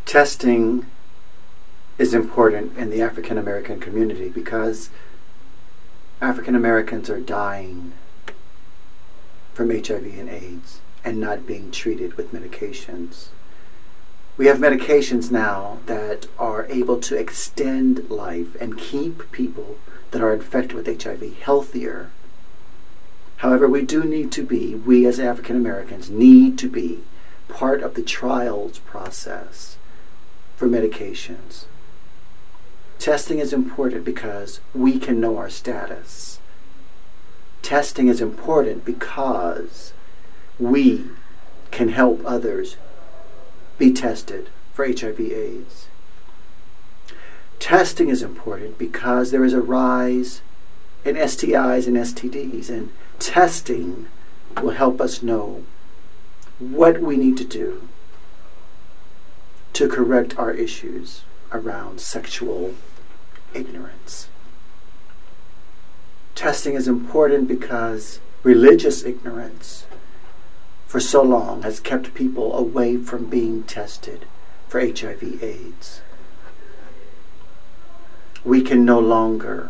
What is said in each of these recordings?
Testing is important in the African American community because African Americans are dying from HIV and AIDS and not being treated with medications. We have medications now that are able to extend life and keep people that are infected with HIV healthier. However, we as African Americans need to be part of the trials process for medications. Testing is important because we can know our status. Testing is important because we can help others be tested for HIV/AIDS. Testing is important because there is a rise in STIs and STDs, and testing will help us know what we need to do to correct our issues around sexual ignorance. Testing is important because religious ignorance for so long has kept people away from being tested for HIV/AIDS. We can no longer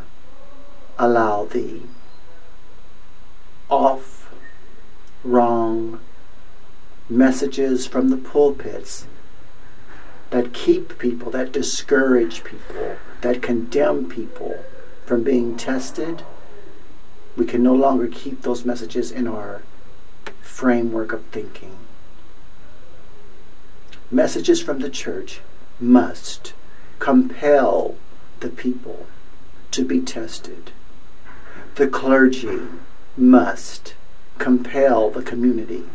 allow the wrong messages from the pulpits that keep people, that discourage people, that condemn people from being tested. We can no longer keep those messages in our framework of thinking. Messages from the church must compel the people to be tested. The clergy must compel the community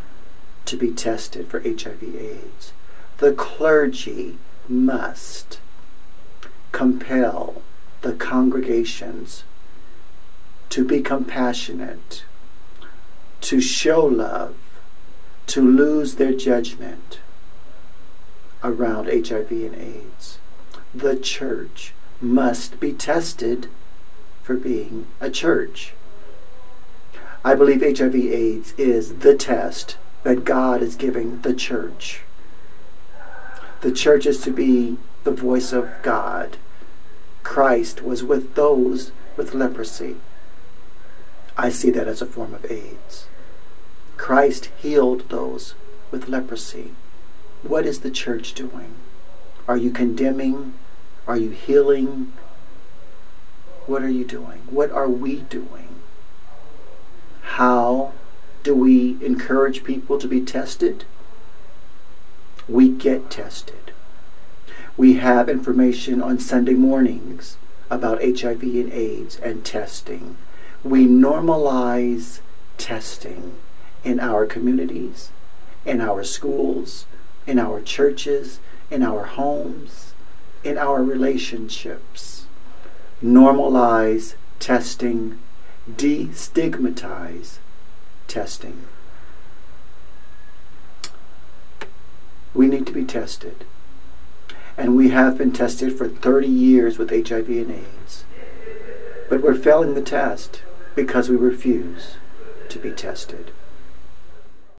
to be tested for HIV/AIDS. The clergy must compel the congregations to be compassionate, to show love, to lose their judgment around HIV and AIDS. The church must be tested for being a church. I believe HIV/AIDS is the test that God is giving the church. The church is to be the voice of God. Christ was with those with leprosy. I see that as a form of AIDS. Christ healed those with leprosy. What is the church doing? Are you condemning? Are you healing? What are you doing? What are we doing? How do we encourage people to be tested? We get tested. We have information on Sunday mornings about HIV and AIDS and testing. We normalize testing in our communities, in our schools, in our churches, in our homes, in our relationships. Normalize testing, destigmatize testing. We need to be tested. And we have been tested for 30 years with HIV and AIDS. But we're failing the test because we refuse to be tested.